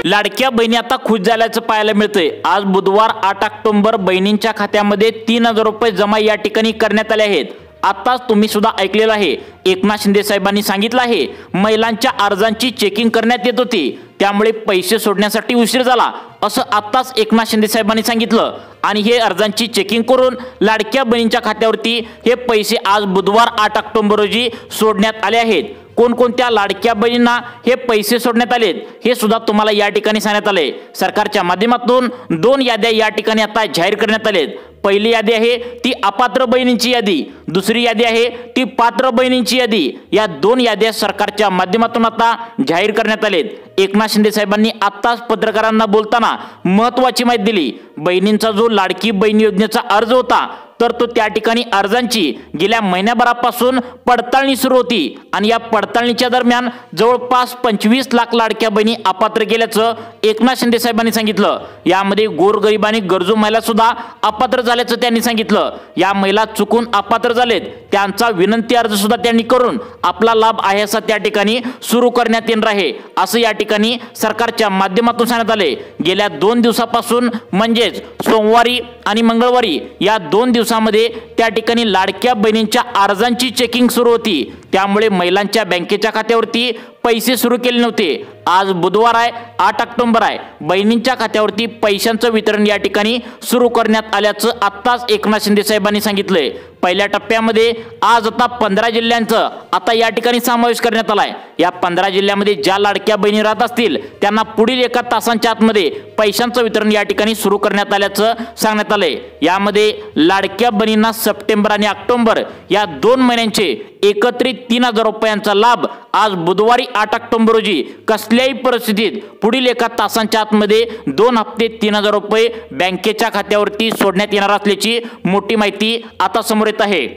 लाडक्या बहिणी आता खुश झाल्याचं पाहायला मिळतंय। आज बुधवार 8 ऑक्टोबर बहिणींच्या खात्यामध्ये 3000 रुपये जमा या ठिकाणी करण्यात आले आहेत। आताच तुम्ही सुद्धा ऐकलेलं आहे, एकनाथ शिंदे साहेबांनी सांगितलं आहे महिलांच्या अर्जांची चेकिंग करण्यात येत होती, त्यामुळे पैसे सोडण्यासाठी उशीर झाला असं आताच एकनाथ शिंदे साहेबांनी सांगितलं। आणि हे अर्जांची चेकिंग करून लाडक्या बहिणींच्या खात्यावरती हे पैसे आज बुधवार 8 ऑक्टोबर रोजी सोडण्यात आले आहेत। कोणकोणत्या लाडक्या बहिणींना हे पैसे सोडण्यात आलेत हे सुद्धा तुम्हाला या ठिकाणी सांगण्यात आले। सरकारच्या माध्यमातून 2 याद्या या ठिकाणी आता जाहीर करण्यात आलेत। पहिली यादी आहे ती अपात्र बहिणींची यादी, दुसरी यादी आहे ती पात्र बहिणींची यादी। या 2 याद्या सरकारच्या माध्यमातून आता जाहीर करण्यात आलेत। एकनाथ शिंदे साहेबांनी आताच पत्रकारांना बोलताना महत्त्वाची माहिती दिली। बहिणींचा जो लाडकी बहीण योजनेचा अर्ज होता तर तो त्या ठिकाणी अर्जांची गेल्या महिन्याभरापासून पडताळणी सुरू होती आणि या पडताळणीच्या दरम्यान जवळपास 25 लाख लाडक्या बहिणी अपात्र केल्याचं एकनाथ शिंदे साहेबांनी सांगितलं। यामध्ये गोरगरीब आणि गरजू महिला सुद्धा अपात्र झाल्याचं त्यांनी सांगितलं। या महिला चुकून अपात्र झालेत त्यांचा विनंती अर्ज सुद्धा त्यांनी करून आपला लाभ आहे असा त्या ठिकाणी सुरू करण्यात येणार आहे असं या ठिकाणी सरकारच्या माध्यमातून सांगण्यात आले। गेल्या 2 दिवसापासून म्हणजेच सोमवारी आणि मंगळवारी या 2 दिवसामध्ये त्या ठिकाणी लाडक्या बहिणींच्या अर्जांची चेकिंग सुरू होती, त्यामुळे महिलांच्या बँकेच्या खात्यावरती पैसे सुरू केले नव्हते। आज बुधवार आहे, 8 ऑक्टोबर आहे, बहिणींच्या खात्यावरती पैशांचं वितरण या ठिकाणी सुरू करण्यात आल्याचं आत्ताच एकनाथ शिंदे साहेबांनी सांगितलंय। पहिल्या टप्प्यामध्ये आज आता 15 जिल्ह्यांचं आता या ठिकाणी समावेश करण्यात आलाय। या 15 जिल्ह्यामध्ये ज्या लाडक्या बहिणी राहत असतील त्यांना पुढील 1 तासांच्या आतमध्ये पैशांचं वितरण या ठिकाणी सुरू करण्यात आल्याचं सांगण्यात आलंय। यामध्ये लाडक्या बहिणींना सप्टेंबर आणि ऑक्टोबर या 2 महिन्यांचे एकत्रित 3000 रुपयांचा लाभ आज बुधवारी 8 ऑक्टोबर रोजी कसल्याही परिस्थितीत पुढील 1 तासांच्या आतमध्ये 2 हप्ते 3000 रुपये बँकेच्या खात्यावरती सोडण्यात येणार असल्याची मोठी माहिती आता समोर येत आहे।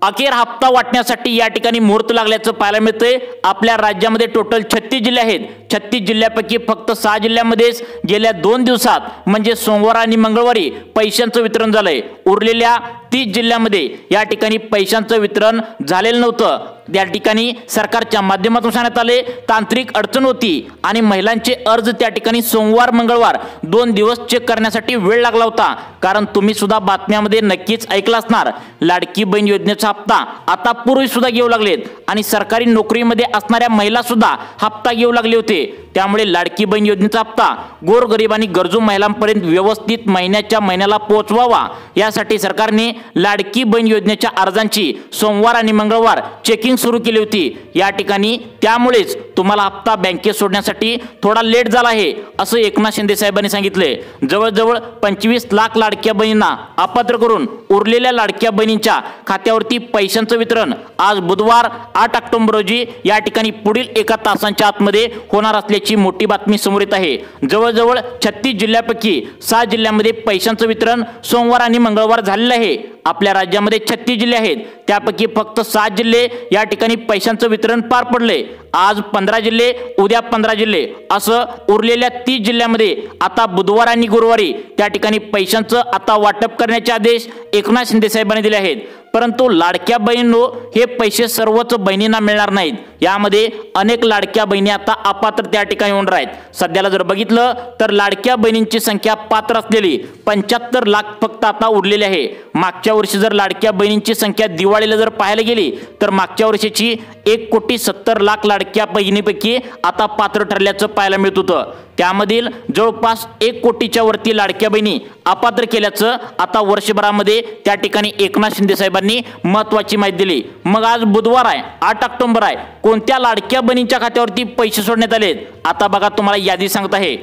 अखेर हप्ता वाटण्यासाठी या ठिकाणी मुहूर्त लागल्याचं पाहायला मिळतंय। आपल्या राज्यामध्ये टोटल 36 जिल्हे आहेत। 36 जिल्ह्यापैकी फक्त 6 जिल्ह्यांमध्येच गेल्या 2 दिवसात म्हणजे सोमवार आणि मंगळवारी पैशांचं वितरण झालंय। उरलेल्या 30 जिल्ह्यांमध्ये या ठिकाणी पैशांचं वितरण झालेलं नव्हतं। त्या ठिकाणी सरकारच्या माध्यमातून सांगण्यात आले तांत्रिक अडचण होती आणि महिलांचे अर्ज त्या ठिकाणी सोमवार मंगळवार 2 दिवस चेक करण्यासाठी वेळ लागला होता। कारण तुम्ही सुद्धा बातम्यामध्ये नक्कीच ऐकलं असणार, लाडकी बहीण योजनेचा हप्ता आता पूर्वी सुद्धा घेऊ लागलेत आणि सरकारी नोकरीमध्ये असणाऱ्या महिला सुद्धा हप्ता घेऊ लागले होते। त्यामुळे लाडकी बहीण योजनेचा हप्ता गोरगरीब आणि गरजू महिलांपर्यंत व्यवस्थित महिन्याच्या महिन्याला पोहोचवावा यासाठी सरकारने लाडकी बहीण योजनेच्या अर्जांची सोमवार आणि मंगळवार चेकिंग सुरू केली होती। या ठिकाणी त्यामुळेच तुम्हाला हप्ता बँकेत सोडण्यासाठी थोडा लेट झाला आहे असं एकनाथ शिंदे साहेबांनी सांगितले। जवळजवळ 25 लाख लाडक्या बहिणींना अपात्र करून उरलेल्या लाडक्या बहिणींच्या खात्यावरती पैशांचं वितरण आज बुधवार 8 ऑक्टोबर रोजी या ठिकाणी पुढील 1 तासांच्या आतमध्ये होणार असल्याची मोठी बातमी समोर येत आहे। जवळजवळ 36 जिल्ह्यापैकी 6 जिल्ह्यांमध्ये पैशांचं वितरण सोमवार आणि मंगळवार झालेलं आहे। आपल्या राज्यामध्ये 36 जिल्हे आहेत, त्यापैकी फक्त 7 जिल्हे या ठिकाणी पैशांचं वितरण पार पडले। आज 15 जिल्हे, उद्या 15 जिल्हे असं उरलेल्या 30 जिल्ह्यामध्ये आता बुधवार आणि गुरुवारी त्या ठिकाणी पैशांचं आता वाटप करण्याचे आदेश एकनाथ शिंदे साहेबांनी दिले आहेत। परंतु लाडक्या बहिणींनो हे पैसे सर्वच बहिणींना मिळणार नाहीत। यामध्ये अनेक लाडक्या बहिणी आता अपात्र त्या ठिकाणी होणार आहेत। सध्याला जर बघितलं तर लाडक्या बहिणींची संख्या पात्र असलेली 75 लाख फक्त आता उरलेली आहे। मागच्या वर्षी जर लाडक्या बहिणींची संख्या दिवाळीला जर पाहायला गेली तर मागच्या वर्षीची 1,70,00,000 लाडक्या बहिणीपैकी आता पात्र ठरल्याचं पाहायला मिळत होतं। त्यामधील जवळपास 1 कोटीच्या वरती लाडक्या बहिणी अपात्र केल्याचं आता वर्षभरामध्ये त्या ठिकाणी एकनाथ शिंदे साहेबांनी महत्त्वाची माहिती दिली। मग आज बुधवार आहे, 8 ऑक्टोबर आहे, कोणत्या लाडक्या बहिणींच्या खात्यावरती पैसे सोडण्यात आलेत आता बघा, तुम्हाला यादी सांगत आहे।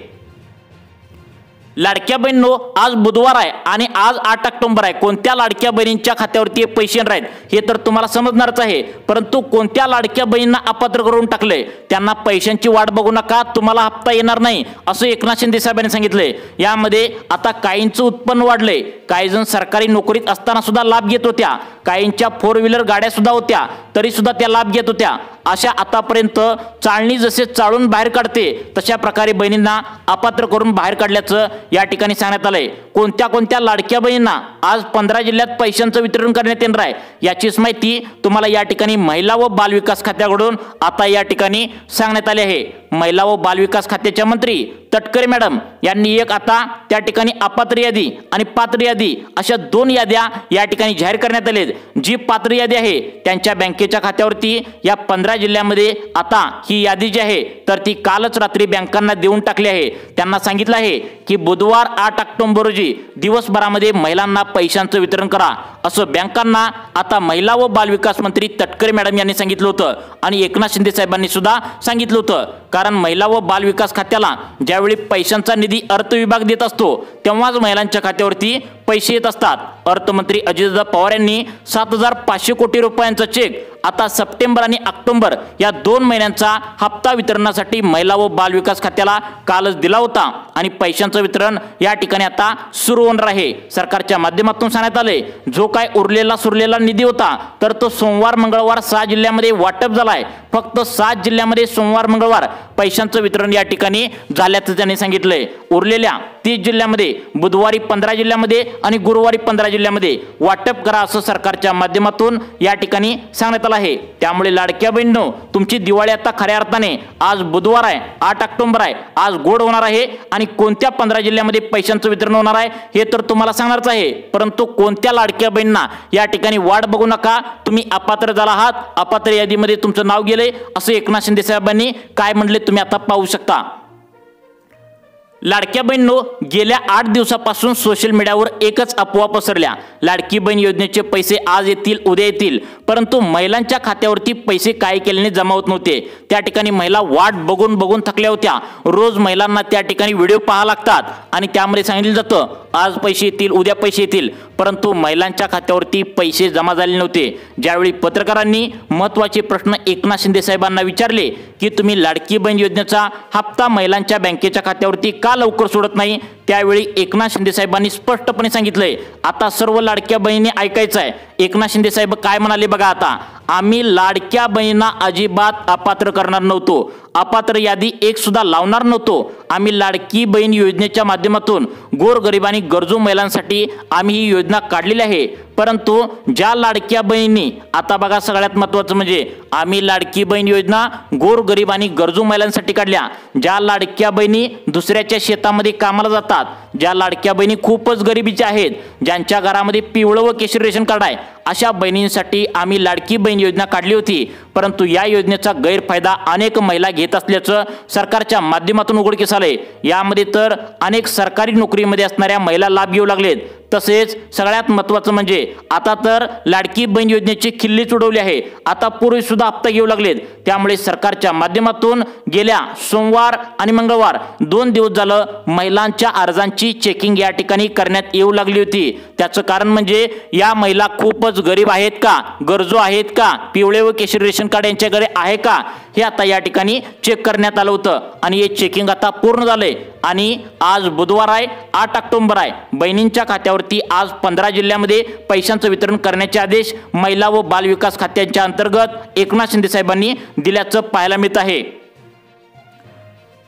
लाडक्या बहिणींनो आज बुधवार आहे आणि आज 8 ऑक्टोबर आहे, कोणत्या लाडक्या बहिणींच्या खात्यावरती पैसे येणार आहेत हे तर तुम्हाला समजणारच आहे। परंतु कोणत्या लाडक्या बहिणींना अपात्र करून टाकले त्यांना पैशांची वाट बघू नका, तुम्हाला हप्ता येणार नाही असं एकनाथ शिंदे साहेबांनी सांगितले। यामध्ये आता काहींचं उत्पन्न वाढले, काही जण सरकारी नोकरीत असताना सुद्धा लाभ घेत होत्या, काहींच्या 4 व्हीलर गाड्या सुद्धा होत्या तरी सुद्धा त्या लाभ घेत होत्या। अशा आतापर्यंत चाळणी जसे चाळून बाहेर काढते तशा प्रकारे बहिणींना अपात्र करून बाहेर काढल्याचं या ठिकाणी सांगण्यात आलंय। कोणत्या लाडक्या बहिणींना आज 15 जिल्ह्यात पैशांचं वितरण करण्यात येणार आहे याचीच माहिती तुम्हाला या ठिकाणी महिला व बाल विकास खात्याकडून आता या ठिकाणी सांगण्यात आली आहे। महिला व बालविकास खात्याच्या मंत्री तटकरे मॅडम यांनी एक आता त्या ठिकाणी अपात्र यादी आणि पात्र यादी अशा दोन याद्या या ठिकाणी जाहीर करण्यात आल्या। जी पात्र यादी आहे त्यांच्या बँकेच्या खात्यावरती या 15 जिल्ह्यांमध्ये आता ही यादी जी आहे तर ती कालच रात्री बँकांना देऊन टाकली आहे। त्यांना सांगितलं आहे की बुधवार 8 ऑक्टोबर रोजी दिवसभरामध्ये महिलांना पैशांचं वितरण करा असं बँकांना आता महिला व बालविकास मंत्री तटकरे मॅडम यांनी सांगितलं होतं आणि एकनाथ शिंदे साहेबांनी सुद्धा सांगितलं होतं। कारण महिला व बालविकास खात्याला ज्यावेळी पैशांचा निधी अर्थ विभाग देत असतो तेव्हाच महिलांच्या खात्यावरती पैसे येत असतात। अर्थमंत्री अजितदादा पवार यांनी 7,500 कोटी रुपयांचा चेक आता सप्टेंबर आणि ऑक्टोबर या 2 महिन्यांचा हप्ता वितरणासाठी महिला व बालविकास खात्याला कालच दिला होता आणि पैशांचं वितरण या ठिकाणी आता सुरू होणार आहे। सरकारच्या माध्यमातून सांगण्यात आले जो काय उरलेला सुरलेला निधी होता तर तो सोमवार मंगळवार 6 जिल्ह्यांमध्ये वाटप झालाय। फक्त 7 जिल्ह्यांमध्ये सोमवार मंगळवार पैशांचं वितरण या ठिकाणी झाल्याचं त्यांनी सांगितलंय। उरलेल्या 30 जिल्ह्यांमध्ये बुधवारी 15 जिल्ह्यांमध्ये आणि गुरुवारी 15 जिल्ह्यांमध्ये वाटप करा असं सरकारच्या माध्यमातून या ठिकाणी सांगण्यात आलं आहे। त्यामुळे लाडक्या बहिणींनो तुमची दिवाळी आता खऱ्या अर्थाने आज बुधवार आहे 8 ऑक्टोबर आहे आज गोड होणार आहे आणि कोणत्या 15 जिल्ह्यांमध्ये पैशांचं वितरण होणार आहे हे तर तुम्हाला सांगणारच आहे। परंतु कोणत्या लाडक्या बहिणींना या ठिकाणी वाट बघू नका, तुम्ही अपात्र झाला आहात, अपात्र यादीमध्ये तुमचं नाव गेले असं एकनाथ शिंदे साहेबांनी काय म्हणले तुम्ही आता पाहू शकता। लाडक्या बहिणींनो गेल्या 8 दिवसापासून सोशल मीडियावर एकच अफवा पसरल्या। लाडकी बहीण योजनेचे पैसे आज येतील उद्या येतील, परंतु महिलांच्या खात्यावरती पैसे काय केल्याने जमा होत नव्हते। त्या ठिकाणी महिला वाट बघून बघून थकल्या होत्या। रोज महिलांना त्या ठिकाणी व्हिडिओ पाहावे लागतात आणि त्यामध्ये सांगितलं जातं आज पैसे येतील उद्या पैसे येतील, परंतु महिलांच्या खात्यावरती पैसे जमा झाले नव्हते। ज्यावेळी पत्रकारांनी महत्त्वाचे प्रश्न एकनाथ शिंदे साहेबांना विचारले की तुम्ही लाडकी बहीण योजनेचा हप्ता महिलांच्या बँकेच्या खात्यावरती का लवकर सोडत नाही, त्यावेळी एकनाथ शिंदे साहेबांनी स्पष्टपणे सांगितलंय आता सर्व लाडक्या बहिणी ऐकायचं आहे। एकनाथ शिंदे साहेब काय म्हणाले बघा आता, आम्ही लाडक्या बहिणींना अजिबात अपात्र करणार नव्हतो, अपात्र यादी एक सुद्धा लावणार नव्हतो। आम्ही लाडकी बहीण योजनेच्या माध्यमातून गोरगरीब आणि गरजू महिलांसाठी आम्ही ही योजना काढलेली आहे। परंतु ज्या लाडक्या बहिणी आता बघा सगळ्यात महत्त्वाचं म्हणजे आम्ही लाडकी बहीण योजना गोरगरीब आणि गरजू महिलांसाठी काढल्या। ज्या लाडक्या बहिणी दुसऱ्याच्या शेतामध्ये कामाला जातात, ज्या लाडक्या बहिणी खूपच गरिबीच्या आहेत, ज्यांच्या घरामध्ये पिवळं व केशरी रेशन कार्ड आहे, अशा बहिणींसाठी आम्ही लाडकी बहीण योजना काढली होती। परंतु या योजनेचा गैरफायदा अनेक महिला घेत असल्याचं सरकारच्या माध्यमातून उघडकीस आले। यामध्ये तर अनेक सरकारी नोकरीमध्ये असणाऱ्या महिला लाभ घेऊ लागलेत। तसेच सगळ्यात महत्त्वाचं म्हणजे आता तर लाडकी बहीण योजनेची खिल्लीच उडवली आहे, आता पूर्वी सुद्धा हप्ता घेऊ लागलेत। त्यामुळे सरकारच्या माध्यमातून गेल्या सोमवार आणि मंगळवार 2 दिवस झालं महिलांच्या अर्जांची चेकिंग या ठिकाणी करण्यात येऊ लागली होती। त्याचं कारण म्हणजे या महिला खूपच गरीब आहेत का, गरजू आहेत का, पिवळे व केशरी रेशन कार्ड यांच्याकडे आहे का हे आता या ठिकाणी चेक करण्यात आलं होतं आणि हे चेकिंग आता पूर्ण झालंय आणि आज बुधवार आहे 8 ऑक्टोबर आहे। बहिणींच्या खात्यावरती आज 15 जिल्ह्यांमध्ये पैशांचं वितरण करण्याचे आदेश महिला व बालविकास खात्याच्या अंतर्गत एकनाथ शिंदे साहेबांनी दिल्याचं पाहायला मिळत आहे।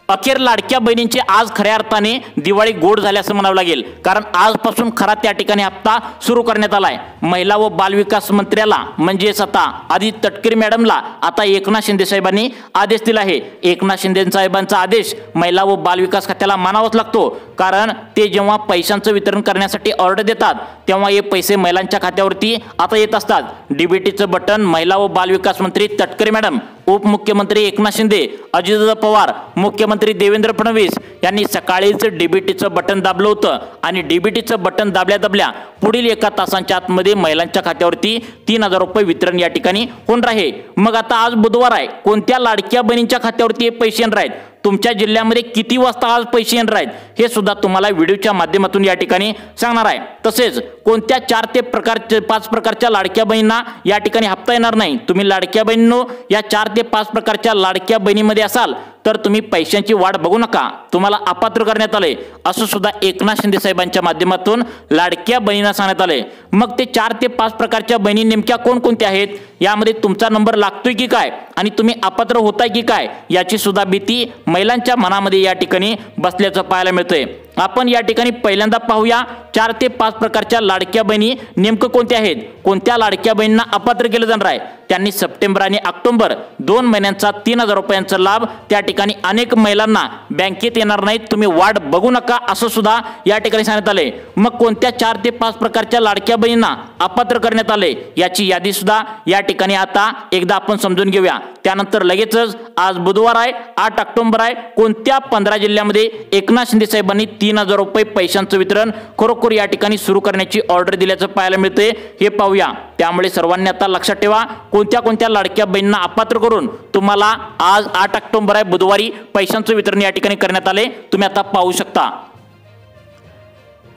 अखेर लाडक्या बहिणींची आज खऱ्या अर्थाने दिवाळी गोड झाली असं म्हणावं लागेल, कारण आजपासून खरा त्या ठिकाणी हप्ता सुरू करण्यात आलाय। महिला व बालविकास मंत्र्याला म्हणजेच आता आदित्य तटकरे मॅडमला आता एकनाथ शिंदे साहेबांनी आदेश दिला आहे। एकनाथ शिंदे साहेबांचा आदेश महिला व बालविकास खात्याला मानावाच लागतो, कारण ते जेव्हा पैशांचं वितरण करण्यासाठी ऑर्डर देतात तेव्हा हे पैसे महिलांच्या खात्यावरती आता येत असतात। डीबीटीचं बटन महिला व बालविकास मंत्री तटकरे मॅडम, उपमुख्यमंत्री एकनाथ शिंदे, अजितदादा पवार, मुख्यमंत्री देवेंद्र फडणवीस यांनी सकाळीच डीबीटीचं बटन दाबलं होतं आणि डीबीटीचं बटन दाबल्या दाबल्या पुढील 1 तासांच्या आतमध्ये महिलांच्या खात्यावरती 3,000 रुपये वितरण या ठिकाणी होणार आहे। मग आता आज बुधवार आहे, कोणत्या लाडक्या बहिणींच्या खात्यावरती हे पैसे येणार आहेत, तुमच्या जिल्ह्यामध्ये किती वाजता आज पैसे येणार आहेत हे सुद्धा तुम्हाला व्हिडिओच्या माध्यमातून या ठिकाणी सांगणार आहे। तसेच कोणत्या 4 ते 5 प्रकारच्या लाडक्या बहिणींना या ठिकाणी हप्ता येणार नाही। तुम्ही लाडक्या बहिणींनो या 4 ते 5 प्रकारच्या लाडक्या बहिणीमध्ये असाल तर तुम्ही पैशांची वाट बघू नका, तुम्हाला अपात्र करण्यात आले असं सुद्धा एकनाथ शिंदे साहेबांच्या माध्यमातून लाडक्या बहिणींना सांगण्यात आले। मग ते 4 ते 5 प्रकारच्या बहिणी नेमक्या कोणकोणत्या आहेत, यामध्ये तुमचा नंबर लागतोय की काय आणि तुम्ही अपात्र होताय की काय याची सुद्धा भीती महिलांच्या मनामध्ये या ठिकाणी बसल्याचं पाहायला मिळतंय। आपण या ठिकाणी पहिल्यांदा पाहूया 4 ते 5 प्रकारच्या लाडक्या बहिणी नेमकं कोणत्या आहेत, कोणत्या लाडक्या बहिणींना अपात्र केलं जाणार आहे। त्यांनी सप्टेंबर आणि ऑक्टोबर 2 महिन्यांचा 3000 रुपयांचा लाभ त्या ठिकाणी अनेक महिलांना बँकेत येणार नाहीत, तुम्ही वाट बघू नका असं सुद्धा या ठिकाणी सांगण्यात आले। मग कोणत्या 4 ते 5 प्रकारच्या लाडक्या बहिणींना अपात्र करण्यात आले याची यादी सुद्धा या ठिकाणी आता एकदा आपण समजून घेऊया। त्यानंतर लगेचच आज बुधवार आहे, 8 ऑक्टोबर आहे, कोणत्या 15 जिल्ह्यामध्ये एकनाथ शिंदे साहेबांनी 3000 रुपये पैशांचं वितरण खरोखर या ठिकाणी सुरू करण्याची ऑर्डर दिल्याचं पाहायला मिळते हे पाहूया। त्यामुळे सर्वांनी आता लक्षात ठेवा कोणत्या कोणत्या लाडक्या बहिणींना अपात्र करून तुम्हाला आज 8 ऑक्टोबर आहे बुधवारी पैशांचं वितरण या ठिकाणी करण्यात आले, तुम्ही आता पाहू शकता।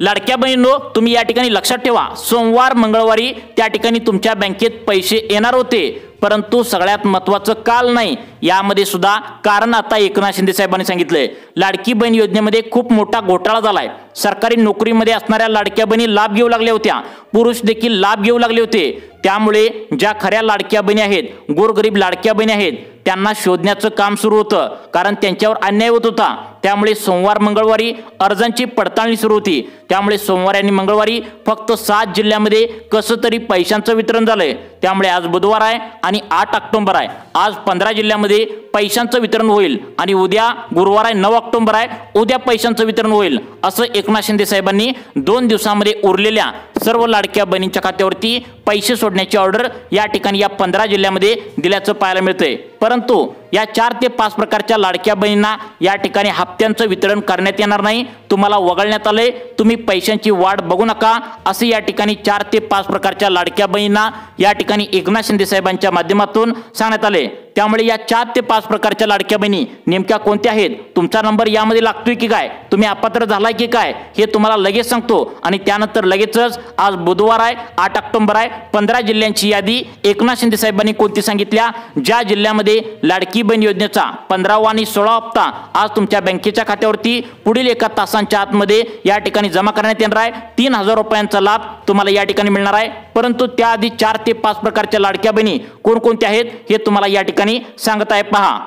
लाडक्या बहिणींनो, तुम्ही या ठिकाणी लक्षात ठेवा सोमवार मंगळवारी त्या ठिकाणी तुमच्या बँकेत पैसे येणार होते, परंतु सगळ्यात महत्त्वाचं काल नाही, यामध्ये सुद्धा कारण आता एकनाथ शिंदे साहेबांनी सांगितलंय लाडकी बहीण योजनेमध्ये खूप मोठा घोटाळा झालाय। सरकारी नोकरीमध्ये असणाऱ्या लाडक्या बहिणी लाभ घेऊ लागल्या होत्या, पुरुष देखील लाभ घेऊ लागले होते। त्यामुळे ज्या खऱ्या लाडक्या बहिणी आहेत, गोरगरीब लाडक्या बहिणी आहेत, त्यांना शोधण्याचं काम सुरू होतं, कारण त्यांच्यावर अन्याय होत होता। त्यामुळे सोमवार मंगळवारी अर्जांची पडताळणी सुरू होती। त्यामुळे सोमवारी आणि मंगळवारी फक्त 7 जिल्ह्यामध्ये कसं तरी पैशांचं वितरण झालंय। त्यामुळे आज बुधवार आहे आणि 8 ऑक्टोबर आहे, आज 15 जिल्ह्यामध्ये पैशांचं वितरण होईल आणि उद्या गुरुवार आहे 9 ऑक्टोबर आहे, उद्या पैशांचं वितरण होईल असं एकनाथ शिंदे साहेबांनी 2 दिवसांमध्ये उरलेल्या सर्व लाडक्या बहिणींच्या खात्यावरती पैसे सोडण्याची ऑर्डर या ठिकाणी या 15 जिल्ह्यामध्ये दिल्याचं पाहायला मिळतंय। परंतु या 4 ते 5 प्रकारच्या लाडक्या बहिणींना या ठिकाणी हप्त्यांचं वितरण करण्यात येणार नाही, तुम्हाला वगळण्यात आले, तुम्ही पैशांची वाट बघू नका असे या ठिकाणी 4 ते 5 प्रकारच्या लाडक्या बहिणींना या ठिकाणी एकनाथ शिंदे साहेबांच्या माध्यमातून सांगण्यात आले। त्यामुळे या 4 ते 5 प्रकारच्या लाडक्या बहिणी नेमक्या कोणत्या आहेत, तुमचा नंबर यामध्ये लागतोय की काय, तुम्ही अपात्र झालाय की काय हे तुम्हाला लगेच सांगतो। आणि त्यानंतर लगेचच आज बुधवार आहे 8 ऑक्टोबर आहे, 15 जिल्ह्यांची यादी एकनाथ शिंदे साहेबांनी कोणती सांगितल्या, ज्या जिल्ह्यामध्ये लाडकी बहीण योजनेचा 15वा आणि 16वा हप्ता आज तुमच्या बँकेच्या खात्यावरती पुढील 1 तासांच्या आतमध्ये या ठिकाणी जमा करण्यात येणार आहे। 3000 रुपयांचा लाभ तुम्हाला या ठिकाणी मिळणार आहे। परंतु त्याआधी 4 ते 5 प्रकारच्या लाडक्या बहिणी कोणकोणत्या आहेत हे तुम्हाला या ठिकाणी सांगत आहे पहा।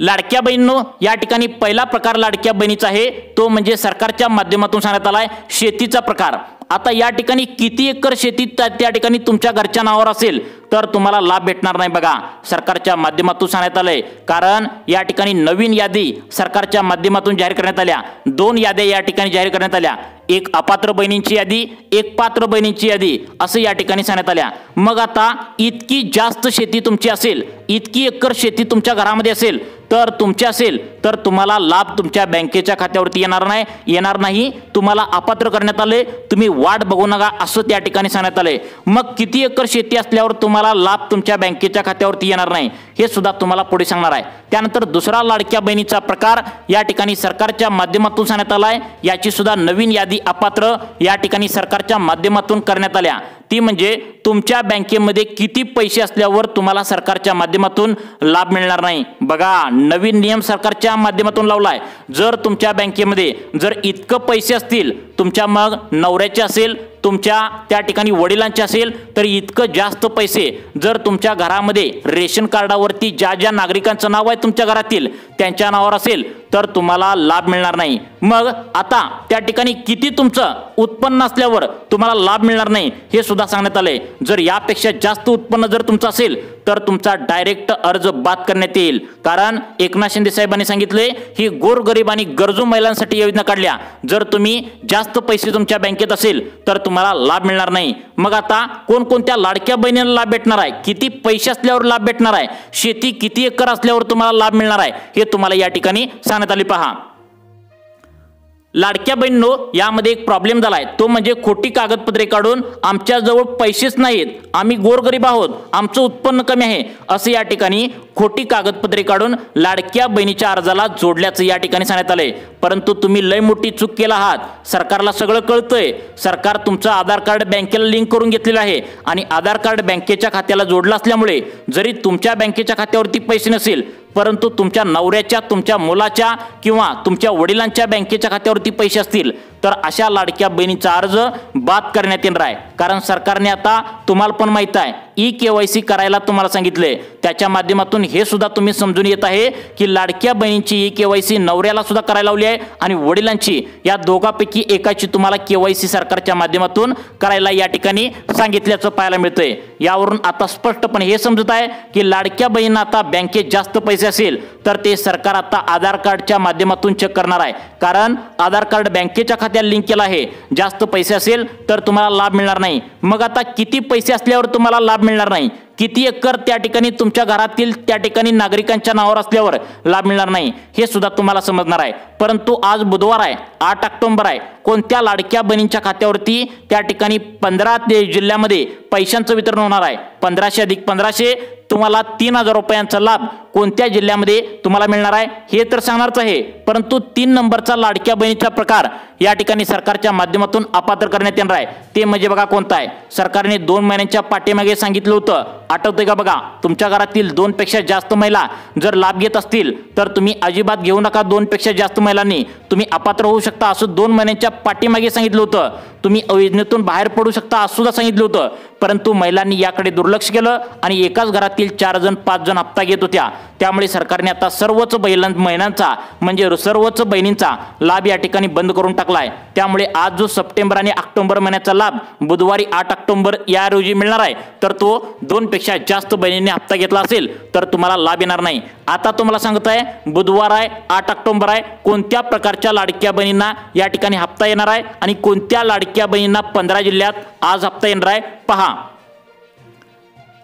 लाडक्या बहिणींनो, या ठिकाणी पहिला प्रकार लाडक्या बहिणीचा आहे तो म्हणजे सरकारच्या माध्यमातून सांगण्यात आलाय शेतीचा प्रकार। आता या ठिकाणी किती एकर शेती त्या ठिकाणी तुमच्या घरच्या नावावर असेल तर तुम्हाला लाभ भेटणार नाही बघा, सरकारच्या माध्यमातून सांगण्यात आलंय। कारण या ठिकाणी नवीन यादी सरकारच्या माध्यमातून जाहीर करण्यात आल्या, 2 याद्या या ठिकाणी जाहीर करण्यात आल्या, एक अपात्र बहिणींची यादी, एक पात्र बहिणींची यादी असं या ठिकाणी सांगण्यात आल्या। मग आता इतकी जास्त शेती तुमची असेल, इतकी एकर शेती तुमच्या घरामध्ये असेल तर तुम्हाला लाभ तुमच्या बँकेच्या खात्यावरती येणार नाही, तुम्हाला अपात्र करण्यात आले, तुम्ही वाट बघू नका असं त्या ठिकाणी सांगण्यात आले। मग किती एकर शेती असल्यावर तुम्हाला लाभ तुमच्या बँकेच्या खात्यावरती येणार नाही हे सुद्धा तुम्हाला पुढे सांगणार आहे। त्यानंतर दुसरा लाडक्या बहिणीचा प्रकार या ठिकाणी सरकारच्या माध्यमातून सांगण्यात आलाय, याची सुद्धा नवीन यादी अपात्र या ठिकाणी सरकारच्या माध्यमातून करण्यात आल्या, ती म्हणजे तुमच्या बँकेमध्ये किती पैसे असल्यावर तुम्हाला सरकारच्या माध्यमातून लाभ मिळणार नाही। बघा, नवीन नियम सरकारच्या माध्यमातून लावलाय, जर तुमच्या बँकेमध्ये जर इतकं पैसे असतील, तुमच्या मग नवऱ्याचे असेल, तुमच्या त्या ठिकाणी वडिलांचे असेल तर इतकं जास्त पैसे जर तुमच्या घरामध्ये रेशन कार्डावरती ज्या नागरिकांचं नाव आहे तुमच्या घरातील त्यांच्या नावावर असेल तर तुम्हाला लाभ मिळणार नाही। मग आता त्या ठिकाणी किती तुमचं उत्पन्न असल्यावर तुम्हाला लाभ मिळणार नाही हे सुद्धा सांगण्यात आलंय। जर यापेक्षा जास्त उत्पन्न जर तुमचं असेल तर तुमचा डायरेक्ट अर्ज बाद करण्यात येईल, कारण एकनाथ शिंदे साहेबांनी सांगितले ही गोरगरीब आणि गरजू महिलांसाठी योजना काढल्या, जर तुम्ही जास्त पैसे तुमच्या बँकेत असेल तर तुम्हाला लाभ मिळणार नाही। मग आता कोणकोणत्या लाडक्या बहिणींना लाभ भेटणार आहे, किती पैसे असल्यावर लाभ भेटणार आहे, शेती किती एकर असल्यावर तुम्हाला लाभ मिळणार आहे हे तुम्हाला या ठिकाणी सांगण्यात आले पहा। लाडक्या बहिणींनो, यामध्ये एक प्रॉब्लेम झालाय, तो म्हणजे खोटी कागदपत्रे काढून आमच्याजवळ पैसेच नाहीत, आम्ही गोरगरीब आहोत, आमचं उत्पन्न कमी आहे असे या ठिकाणी खोटी कागदपत्रे काढून लाडक्या बहिणीच्या अर्जाला जोडल्याचं या ठिकाणी सांगण्यात आलंय। परंतु तुम्ही लय मोठी चूक केला आहात, सरकारला सगळं कळतंय, सरकार तुमचं आधार कार्ड बँकेला लिंक करून घेतलेलं आहे आणि आधार कार्ड बँकेच्या खात्याला जोडलं असल्यामुळे जरी तुमच्या बँकेच्या खात्यावरती पैसे नसेल परंतु तुमच्या नवऱ्याच्या, तुमच्या मुलाच्या किंवा तुमच्या वडिलांच्या बँकेच्या खात्यावरती पैसे असतील तर अशा लाडक्या बहिणीचा अर्ज बाद करण्यात येणार आहे। कारण सरकारने आता तुम्हाला पण माहित आहे ई-KYC करायला तुम्हाला सांगितले, त्याच्या माध्यमातून हे सुद्धा तुम्ही समजून येत आहे की लाडक्या बहिणींची ई-KYC नवऱ्याला सुद्धा करायला लावली आहे आणि वडिलांची, या दोघांपैकी एकाची तुम्हाला KYC सरकारच्या माध्यमातून करायला या ठिकाणी सांगितल्याचं पाहायला मिळतंय। यावरून आता स्पष्टपणे हे समजत आहे की लाडक्या बहिणींना आता बँकेत जास्त पैसे असेल तर ते सरकार आता आधार कार्डच्या माध्यमातून चेक करणार आहे। कारण आधार कार्ड बँकेच्या खात्याला लिंक केलं आहे, जास्त पैसे असेल तर तुम्हाला लाभ मिळणार नाही। मग आता किती पैसे असल्यावर तुम्हाला लाभ मिळणार नाही, किती एकर त्या ठिकाणी तुमच्या घरातील त्या ठिकाणी नागरिकांच्या नावावर असल्यावर लाभ मिळणार नाही, हे सुद्धा तुम्हाला समजणार आहे। परंतु आज बुधवार आहे, 8 ऑक्टोबर आहे, कोणत्या लाडक्या बहिणींच्या खात्यावरती त्या ठिकाणी 15 जिल्ह्यामध्ये पैशांचं वितरण होणार आहे। 1500 अधिक 1500 तुम्हाला 3000 रुपयांचा लाभ कोणत्या जिल्ह्यामध्ये तुम्हाला मिळणार आहे हे तर सांगणारच आहे। परंतु 3 नंबरचा लाडक्या बहिणीचा प्रकार या ठिकाणी सरकारच्या माध्यमातून अपात्र करण्यात येणार आहे, ते म्हणजे बघा कोणता आहे। सरकारने 2 महिन्यांच्या पाठीमागे सांगितलं होतं, आठवतंय का बघा, तुमच्या घरातील 2 पेक्षा जास्त महिला जर लाभ घेत असतील तर तुम्ही अजिबात घेऊ नका, 2 पेक्षा जास्त महिलांनी तुम्ही अपात्र होऊ शकता असं 2 महिन्यांच्या पाठीमागे सांगितलं होतं। तुम्ही योजनेतून बाहेर पडू शकता असं सुद्धा सांगितलं होतं, परंतु महिलांनी याकडे दुर्लक्ष केलं आणि एकाच घरातील 4 जण 5 जण हप्ता घेत होत्या। त्यामुळे सरकारने आता सर्वच महिलांचा म्हणजे सर्वच बहिणींचा लाभ या ठिकाणी बंद करून टाकलाय। त्यामुळे आज जो सप्टेंबर आणि ऑक्टोबर महिन्याचा लाभ बुधवारी 8 ऑक्टोबर या रोजी मिळणार आहे, तर तो 2 पेक्षा जास्त बहिणींनी हप्ता घेतला असेल तर तुम्हाला लाभ येणार नाही। आता तुम्हाला सांगत आहे, बुधवार आहे, 8 ऑक्टोबर आहे, कोणत्या प्रकारच्या लाडक्या बहिणींना या ठिकाणी हप्ता येणार आहे आणि कोणत्या लाडक्या बहिणींना 15 जिल्ह्यात आज हप्ता येणार आहे पहा।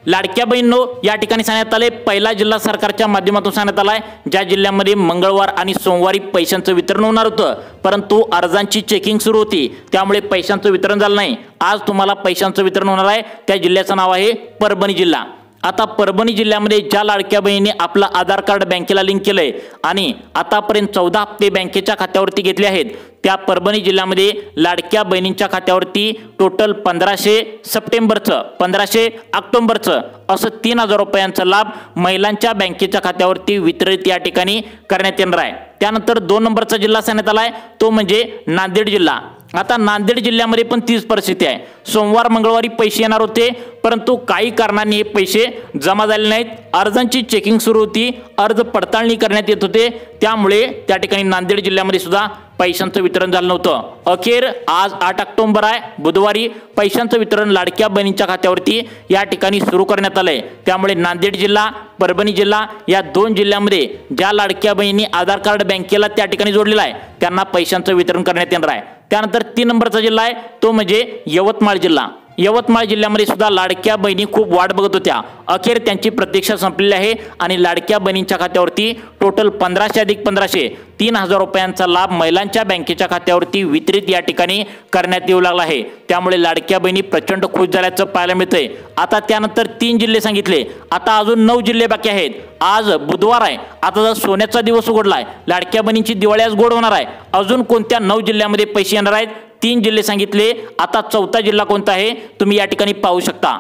लाडक्या बहिणींनो या ठिकाणी सांगण्यात आले, पहिला जिल्हा सरकारच्या माध्यमातून सांगण्यात आलाय ज्या जिल्ह्यामध्ये मंगळवार आणि सोमवारी पैशांचं वितरण होणार होतं, परंतु अर्जांची चेकिंग सुरू होती त्यामुळे पैशांचं वितरण झालं नाही। आज तुम्हाला पैशांचं वितरण होणार आहे, त्या जिल्ह्याचं नाव आहे परभणी जिल्हा। आता परभणी जिल्ह्यामध्ये ज्या लाडक्या बहिणीने आपलं आधार कार्ड बँकेला लिंक केलंय आणि आतापर्यंत 14 हप्ते बँकेच्या खात्यावरती घेतले आहेत, त्या परभणी जिल्ह्यामध्ये लाडक्या बहिणींच्या खात्यावरती टोटल 1500 सप्टेंबरचं 1500 ऑक्टोबरचं असं 3000 रुपयांचा लाभ महिलांच्या बँकेच्या खात्यावरती वितरित या ठिकाणी करण्यात येणार आहे। त्यानंतर 2 नंबरचा जिल्हा सांगण्यात आलाय तो म्हणजे नांदेड जिल्हा। आता नांदेड जिल्ह्यामध्ये पण तीच परिस्थिती आहे, सोमवार मंगळवारी पैसे येणार होते परंतु काही कारणांनी हे पैसे जमा झाले नाहीत, अर्जांची चेकिंग सुरू होती, अर्ज पडताळणी करण्यात येत होते, त्यामुळे त्या ठिकाणी नांदेड जिल्ह्यामध्ये सुद्धा पैशांचं वितरण झालं नव्हतं। अखेर आज 8 ऑक्टोबर आहे, बुधवारी पैशांचं वितरण लाडक्या बहिणींच्या खात्यावरती या ठिकाणी सुरू करण्यात आलंय। त्यामुळे नांदेड जिल्हा, परभणी जिल्हा या 2 जिल्ह्यामध्ये ज्या लाडक्या बहिणी आधार कार्ड बँकेला त्या ठिकाणी जोडलेला आहे त्यांना पैशांचं वितरण करण्यात येणार आहे। त्यानंतर 3 नंबरचा जिल्हा आहे तो म्हणजे यवतमाळ जिल्हा। यवतमाळ जिल्ह्यामध्ये सुद्धा लाडक्या बहिणी खूप वाट बघत होत्या, अखेर त्यांची प्रतीक्षा संपलेली आहे आणि लाडक्या बहिणींच्या खात्यावरती टोटल 1500 अधिक 1500 3000 रुपयांचा लाभ महिलांच्या बँकेच्या खात्यावरती वितरित या ठिकाणी करण्यात येऊ लागला आहे। त्यामुळे लाडक्या बहिणी प्रचंड खुश झाल्याचं पाहायला मिळतंय। आता त्यानंतर 3 जिल्हे सांगितले, आता अजून 9 जिल्हे बाकी आहेत। आज बुधवार आहे, आता जर सोन्याचा दिवस उघडलाय, लाडक्या बहिणींची दिवाळी आज गोड होणार आहे। अजून कोणत्या 9 जिल्ह्यामध्ये पैसे येणार आहेत 3 जिल्हे सांगितले। आता 4था जिल्हा कोणता आहे तुम्ही या ठिकाणी पाहू शकता।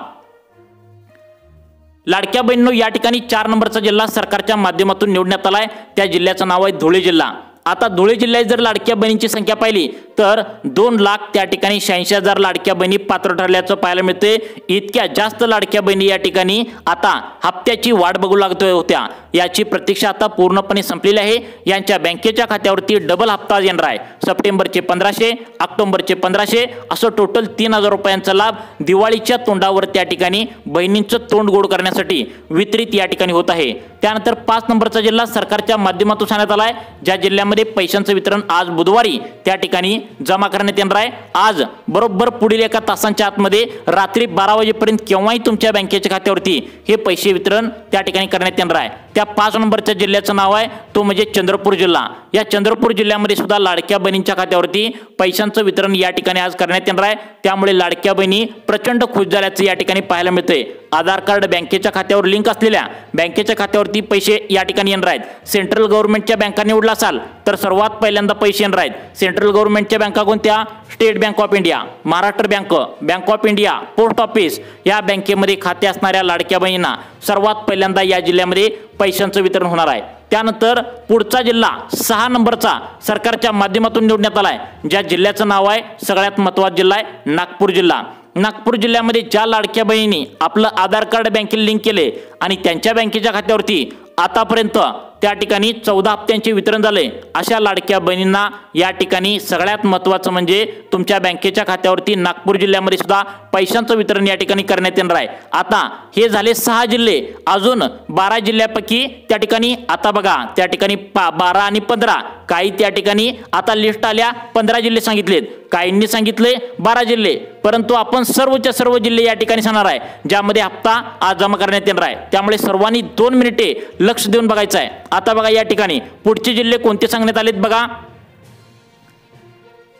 लाडक्या बहिणींनो या ठिकाणी 4 नंबरचा जिल्हा सरकारच्या माध्यमातून निवडण्यात आलाय, त्या जिल्ह्याचं नाव आहे धुळे जिल्हा। आता धुळे जिल्ह्यात जर लाडक्या बहिणींची संख्या पाहिली तर 2 लाख त्या ठिकाणी 86,000 लाडक्या बहिणी पात्र ठरल्याचं पाहायला मिळते। इतक्या जास्त लाडक्या बहिणी या ठिकाणी आता हप्त्याची वाट बघू लागत होत्या, याची प्रतीक्षा आता पूर्णपणे संपलेली आहे। यांच्या बँकेच्या खात्यावरती डबल हप्ता येणार आहे, सप्टेंबरचे 1500 ऑक्टोबरचे 1500 असं टोटल 3000 रुपयांचा लाभ दिवाळीच्या तोंडावर त्या ठिकाणी बहिणींचं तोंड गोड करण्यासाठी वितरित या ठिकाणी होत आहे। त्यानंतर 5 नंबरचा जिल्हा सरकारच्या माध्यमातून सांगण्यात आलाय, ज्या जिल्ह्यामध्ये पैशांचं वितरण आज बुधवारी त्या ठिकाणी जमा करण्यात येणार आहे। आज बरोबर पुढील एका तासांच्या आतमध्ये रात्री 12 वाजेपर्यंत केव्हाही तुमच्या बँकेच्या खात्यावरती हे पैसे वितरण त्या ठिकाणी करण्यात येणार आहे। त्या 5 नंबरच्या जिल्ह्याचं नाव आहे तो म्हणजे चंद्रपूर जिल्हा। या चंद्रपूर जिल्ह्यामध्ये सुद्धा लाडक्या बहिणींच्या खात्यावरती पैशांचं वितरण या ठिकाणी आज करण्यात येणार आहे। त्यामुळे लाडक्या बहिणी प्रचंड खुश झाल्याचं या ठिकाणी पाहायला मिळते। आधार कार्ड बँकेच्या खात्यावर लिंक असलेल्या बँकेच्या खात्यावरती पैसे या ठिकाणी येणार आहेत। सेंट्रल गव्हर्नमेंटच्या बँका निवडला असाल तर सर्वात पहिल्यांदा पैसे येणार आहेत सेंट्रल गव्हर्नमेंटच्या बँका कोणत्या? State bank of India, Maharashtra bank, bank of India, post office या बँकेमध्ये खाते असणाऱ्या लाडक्या बहिणींना सर्वात पहिल्यांदा या जिल्ह्यामध्ये पैशांचं वितरण होणार आहे। त्यानंतर पुढचा जिल्हा 6 नंबरचा सरकारच्या माध्यमातून निवडण्यात आलाय, ज्या जिल्ह्याचं नाव आहे सगळ्यात महत्त्वाचा जिल्हा आहे नागपूर जिल्हा। नागपूर जिल्ह्यामध्ये ज्या लाडक्या बहिणी आपलं आधार कार्ड बँकेला लिंक केले आणि त्यांच्या बँकेच्या खात्यावरती आतापर्यंत त्या ठिकाणी 14 हप्त्यांचे वितरण झाले, अशा लाडक्या बहिणींना या ठिकाणी सगळ्यात महत्त्वाचं म्हणजे तुमच्या बँकेच्या खात्यावरती नागपूर जिल्ह्यामध्ये सुद्धा पैशांचं वितरण या ठिकाणी करण्यात येणार आहे। आता हे झाले 6 जिल्हे, अजून 12 जिल्ह्यापैकी त्या ठिकाणी आता बघा त्या ठिकाणी 12 आणि 15 काही त्या ठिकाणी आता लिस्ट आल्या 15 जिल्हे सांगितलेत, काहींनी सांगितले 12 जिल्हे, परंतु आपण सर्वच्या सर्व जिल्हे या ठिकाणी सांगणार आहे ज्यामध्ये हप्ता आज जमा करण्यात येणार आहे। त्यामुळे सर्वांनी 2 मिनिटे लक्ष देऊन बघायचं आहे। आता बघा या ठिकाणी पुढचे जिल्हे कोणते सांगण्यात आलेत बघा।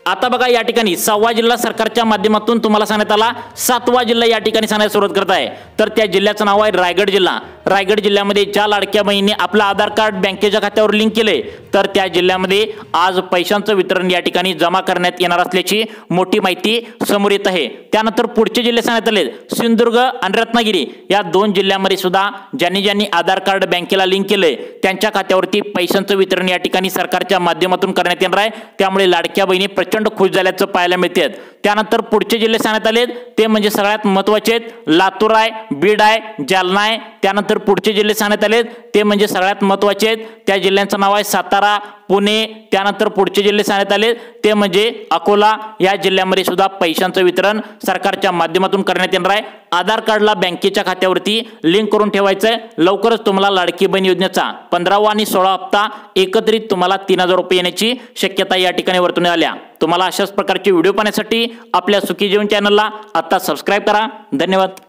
आता बघा या ठिकाणी 6वा जिल्हा सरकारच्या माध्यमातून तुम्हाला सांगण्यात आला, 7वा जिल्हा या ठिकाणी सांगण्यास सुरुवात करत आहे, तर त्या जिल्ह्याचं नाव आहे रायगड जिल्हा। रायगड जिल्ह्यामध्ये ज्या लाडक्या बहिणीने आपलं आधार कार्ड बँकेच्या खात्यावर लिंक केले तर त्या जिल्ह्यामध्ये आज पैशांचं वितरण या ठिकाणी जमा करण्यात येणार असल्याची मोठी माहिती समोर येत आहे। त्यानंतर पुढचे जिल्हे सांगण्यात आले सिंधुदुर्ग आणि रत्नागिरी या 2 जिल्ह्यामध्ये सुद्धा ज्यांनी आधार कार्ड बँकेला लिंक केले त्यांच्या खात्यावरती पैशांचं वितरण या ठिकाणी सरकारच्या माध्यमातून करण्यात येणार आहे। त्यामुळे लाडक्या बहिणी प्रचंड खुश झाल्याचं पाहायला मिळते। त्यानंतर पुढचे जिल्हे सांगण्यात आले ते म्हणजे सगळ्यात महत्त्वाचे लातूर आहे, बीड आहे, जालना आहे। त्यानंतर पुढचे जिल्हे सांगण्यात आले ते म्हणजे सगळ्यात महत्त्वाचे त्या जिल्ह्यांचं नाव आहे सातारा, पुणे। त्यानंतर पुढचे जिल्हे सांगण्यात आले ते म्हणजे अकोला, या जिल्ह्यामध्ये सुद्धा पैशांचं वितरण सरकारच्या माध्यमातून करण्यात येणार आहे। आधार कार्डला बँकेच्या खात्यावरती लिंक करून ठेवायचं आहे। लवकरच तुम्हाला लाडकी बहीण योजनेचा 15वा आणि 16वा हप्ता एकत्रित तुम्हाला 3000 रुपये येण्याची शक्यता या ठिकाणी वर्तवण्यात आल्या। तुम्हाला अशाच प्रकारचे व्हिडिओ पाहण्यासाठी आपल्या सुखी जीवन चॅनलला आता सबस्क्राइब करा। धन्यवाद।